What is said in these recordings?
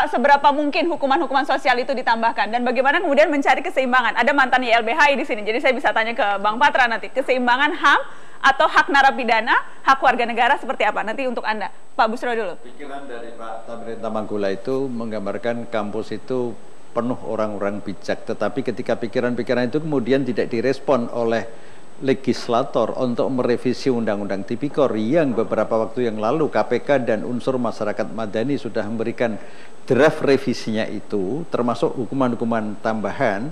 seberapa mungkin hukuman-hukuman sosial itu ditambahkan, dan bagaimana kemudian mencari keseimbangan? Ada mantan YLBHI di sini, jadi saya bisa tanya ke Bang Patra nanti, keseimbangan HAM atau hak narapidana, hak warga negara seperti apa? Nanti untuk Anda, Pak Busro dulu. Pikiran dari Pak Tamrin Tamangkula itu menggambarkan kampus itu penuh orang-orang bijak, tetapi ketika pikiran-pikiran itu kemudian tidak direspon oleh legislator untuk merevisi Undang-Undang Tipikor yang beberapa waktu yang lalu KPK dan unsur masyarakat madani sudah memberikan draft revisinya itu, termasuk hukuman-hukuman tambahan,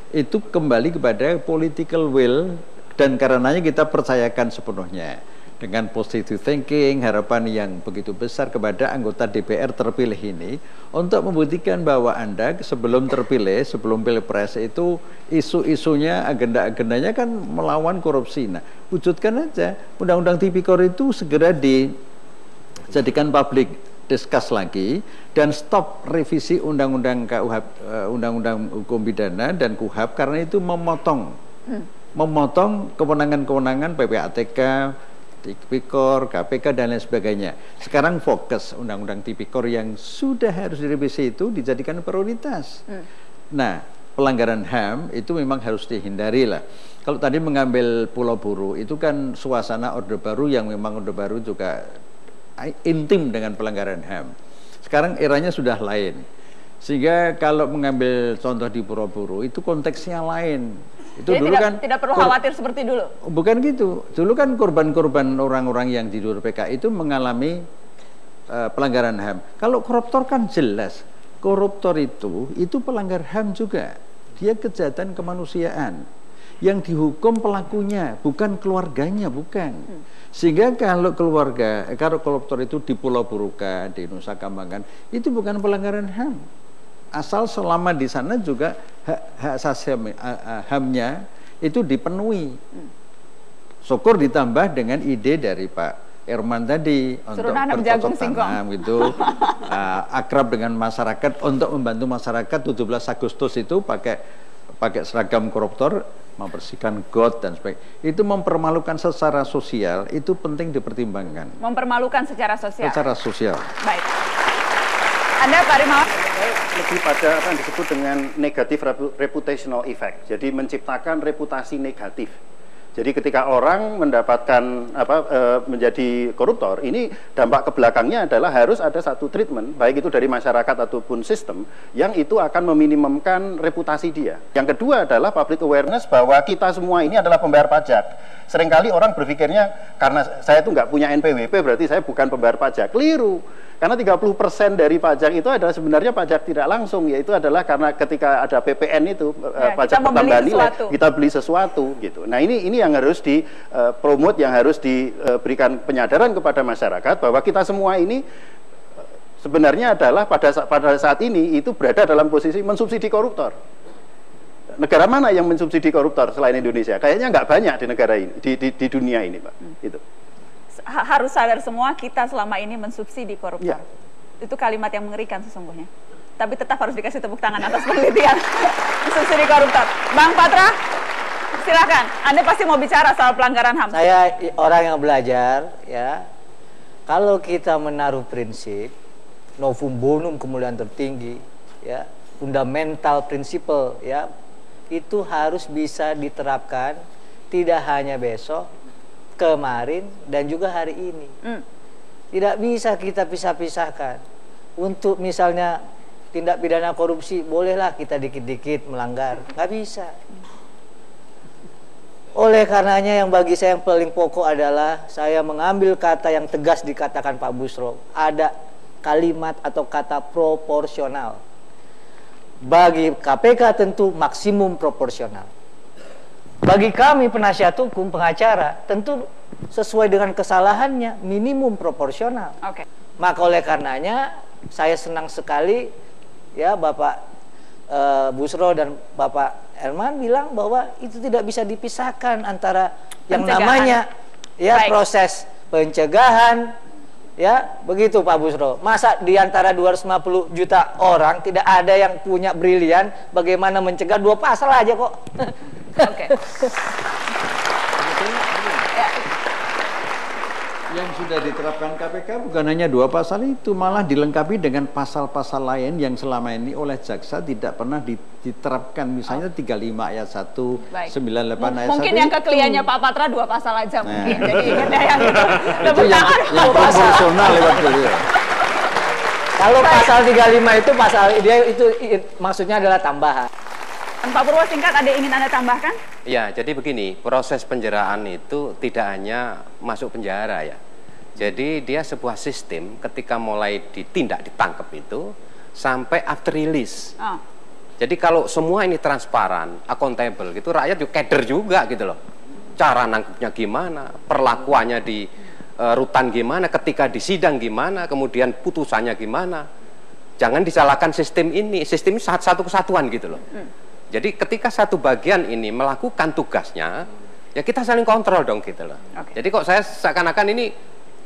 itu kembali kepada political will, dan karenanya kita percayakan sepenuhnya dengan positive thinking, harapan yang begitu besar kepada anggota DPR terpilih ini untuk membuktikan bahwa Anda sebelum terpilih, sebelum pilpres itu isu-isunya, agenda-agendanya kan melawan korupsi. Nah, wujudkan aja Undang-Undang Tipikor itu segera dijadikan public discuss lagi, dan stop revisi Undang-Undang KUHP, Undang-Undang Hukum Pidana dan KUHP, karena itu memotong kewenangan-kewenangan PPATK, Tipikor, KPK dan lain sebagainya. Sekarang fokus Undang-Undang Tipikor yang sudah harus direvisi itu dijadikan prioritas. Nah, pelanggaran HAM itu memang harus dihindari lah. Kalau tadi mengambil Pulau Buru itu kan suasana Orde Baru yang memang Orde Baru juga intim dengan pelanggaran HAM. Sekarang eranya sudah lain. Sehingga kalau mengambil contoh di Pulau Buru itu konteksnya lain. Itu jadi dulu tidak perlu khawatir seperti dulu. Bukan gitu. Dulu kan korban-korban orang-orang yang tidur PK itu mengalami pelanggaran HAM. Kalau koruptor kan jelas. Koruptor itu pelanggar HAM juga. Dia kejahatan kemanusiaan. Yang dihukum pelakunya, bukan keluarganya, bukan. Sehingga kalau koruptor itu di Pulau Burukan, di Nusa Kambangan, itu bukan pelanggaran HAM. Asal selama di sana juga hak asasi HAM-nya itu dipenuhi. Syukur ditambah dengan ide dari Pak Herman tadi untuk bercocok tanam gitu, akrab dengan masyarakat, untuk membantu masyarakat. 17 Agustus itu pakai seragam koruptor, membersihkan got dan sebagainya. Itu mempermalukan secara sosial, itu penting dipertimbangkan. Mempermalukan secara sosial. Secara sosial. Baik. Anda Pak Rimawan? Lebih pada apa yang disebut dengan negatif reputational effect. Jadi menciptakan reputasi negatif. Jadi ketika orang mendapatkan menjadi koruptor, ini dampak ke belakangnya adalah harus ada satu treatment, baik itu dari masyarakat ataupun sistem, yang itu akan meminimumkan reputasi dia. Yang kedua adalah public awareness bahwa kita semua ini adalah pembayar pajak. Seringkali orang berpikirnya karena saya itu nggak punya NPWP berarti saya bukan pembayar pajak. Keliru. Karena 30% dari pajak itu adalah sebenarnya pajak tidak langsung, yaitu adalah karena ketika ada PPN itu pajak pertambahan nilai, kita beli sesuatu gitu. Nah, ini yang harus dipromot, yang harus diberikan penyadaran kepada masyarakat bahwa kita semua ini sebenarnya adalah pada saat ini itu berada dalam posisi mensubsidi koruptor. Negara mana yang mensubsidi koruptor selain Indonesia? Kayaknya nggak banyak di negara ini, di dunia ini, Pak. Itu. Harus sadar semua kita selama ini mensubsidi koruptor. Ya. Itu kalimat yang mengerikan sesungguhnya. Tapi tetap harus dikasih tepuk tangan atas penelitian mensubsidi koruptor. Bang Patra, silakan. Anda pasti mau bicara soal pelanggaran HAM. Saya orang yang belajar, ya. Kalau kita menaruh prinsip novum bonum kemuliaan tertinggi, ya, fundamental principle, ya, itu harus bisa diterapkan tidak hanya besok, kemarin, dan juga hari ini. Tidak bisa kita pisah-pisahkan. Untuk misalnya tindak pidana korupsi, bolehlah kita dikit-dikit melanggar. Nggak bisa. Oleh karenanya yang bagi saya yang paling pokok adalah saya mengambil kata yang tegas dikatakan Pak Busro. Ada kalimat atau kata proporsional. Bagi KPK tentu maksimum proporsional. Bagi kami penasihat hukum, pengacara, tentu sesuai dengan kesalahannya minimum proporsional. Oke. Maka oleh karenanya saya senang sekali ya Bapak Busro dan Bapak Herman bilang bahwa itu tidak bisa dipisahkan antara yang namanya ya proses pencegahan, ya begitu Pak Busro. Masa di antara 250 juta orang tidak ada yang punya brilian bagaimana mencegah 2 pasal aja kok. Oke. Yang sudah diterapkan KPK bukan hanya 2 pasal itu, malah dilengkapi dengan pasal-pasal lain yang selama ini oleh jaksa tidak pernah diterapkan. Misalnya 35 ayat 1, 98 ayat 1. Mungkin yang kekeliannya Pak Patra 2 pasal aja mungkin. Jadi ingat yang itu yang proporsional lewat beliau. Kalau pasal 35 itu pasal dia itu maksudnya adalah tambahan. Pak Purwo, singkat, ada ingin Anda tambahkan? Ya, jadi begini, proses penjaraan itu tidak hanya masuk penjara ya. Jadi dia sebuah sistem ketika mulai ditindak, ditangkap itu, sampai after release. Oh. Jadi kalau semua ini transparan, accountable gitu, rakyat juga keder juga gitu loh. Cara nangkepnya gimana, perlakuannya di rutan gimana, ketika di sidang gimana, kemudian putusannya gimana. Jangan disalahkan sistem ini satu kesatuan gitu loh. Jadi ketika satu bagian ini melakukan tugasnya, ya kita saling kontrol dong gitu loh. Jadi kok saya seakan-akan ini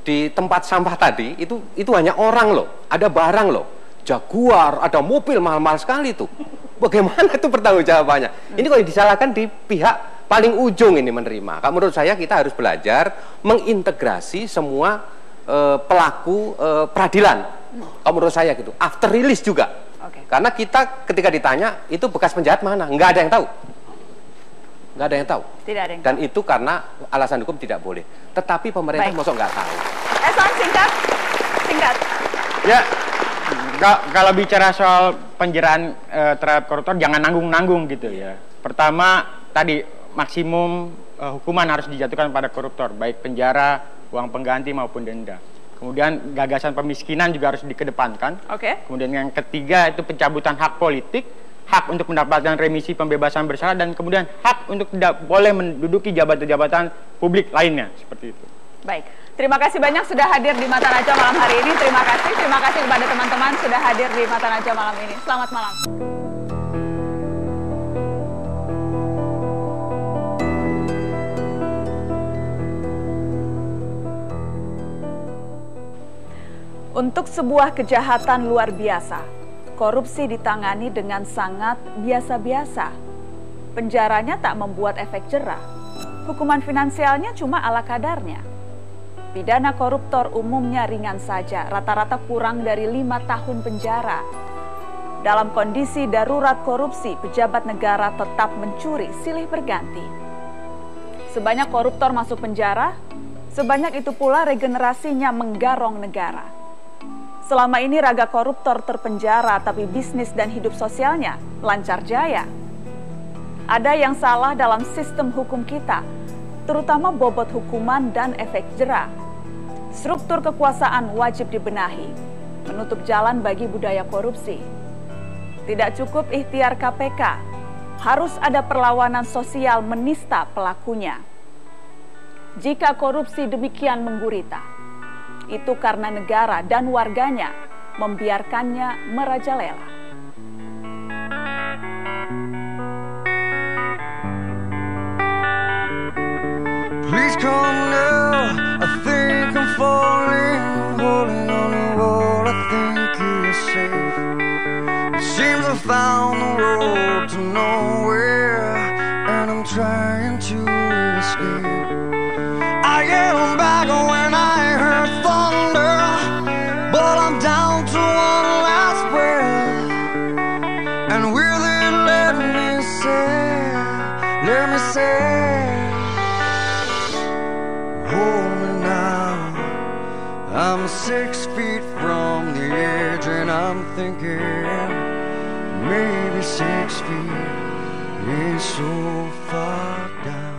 di tempat sampah tadi itu hanya orang loh, ada barang loh, Jaguar, ada mobil mahal-mahal sekali tuh. Bagaimana itu pertanggungjawabannya? Ini kok disalahkan di pihak paling ujung ini menerima. Menurut saya kita harus belajar mengintegrasi semua pelaku peradilan. Kalau menurut saya gitu, after release juga. Karena kita ketika ditanya itu bekas penjahat mana, nggak ada yang tahu. Nggak ada yang tahu. Tidak ada yang tahu. Dan itu karena alasan hukum tidak boleh. Tetapi pemerintah masuk nggak tahu. Singkat. Ya, kalau bicara soal penjaraan terhadap koruptor jangan nanggung-nanggung gitu ya. Pertama tadi maksimum hukuman harus dijatuhkan pada koruptor, baik penjara, uang pengganti maupun denda. Kemudian gagasan pemiskinan juga harus dikedepankan. Kemudian yang ketiga itu pencabutan hak politik, hak untuk mendapatkan remisi pembebasan bersalah, dan kemudian hak untuk tidak boleh menduduki jabatan-jabatan publik lainnya, seperti itu. Baik, terima kasih banyak sudah hadir di Mata Najwa malam hari ini. Terima kasih kepada teman-teman sudah hadir di Mata Najwa malam ini. Selamat malam. Untuk sebuah kejahatan luar biasa, korupsi ditangani dengan sangat biasa-biasa. Penjaranya tak membuat efek jera. Hukuman finansialnya cuma ala kadarnya. Pidana koruptor umumnya ringan saja, rata-rata kurang dari 5 tahun penjara. Dalam kondisi darurat korupsi, pejabat negara tetap mencuri silih berganti. Sebanyak koruptor masuk penjara, sebanyak itu pula regenerasinya menggarong negara. Selama ini raga koruptor terpenjara, tapi bisnis dan hidup sosialnya lancar jaya. Ada yang salah dalam sistem hukum kita, terutama bobot hukuman dan efek jera. Struktur kekuasaan wajib dibenahi, menutup jalan bagi budaya korupsi. Tidak cukup ikhtiar KPK, harus ada perlawanan sosial menista pelakunya. Jika korupsi demikian menggurita, itu karena negara dan warganya membiarkannya merajalela. Please come now, I think I'm falling, holding on to what I think is safe. It seems I found the road to nowhere, and I'm trying to escape. I get back when I heard thunder, but I'm down to one last breath, and with it let me say, hold me now. I'm 6 feet from the edge, and I'm thinking maybe 6 feet is so far down.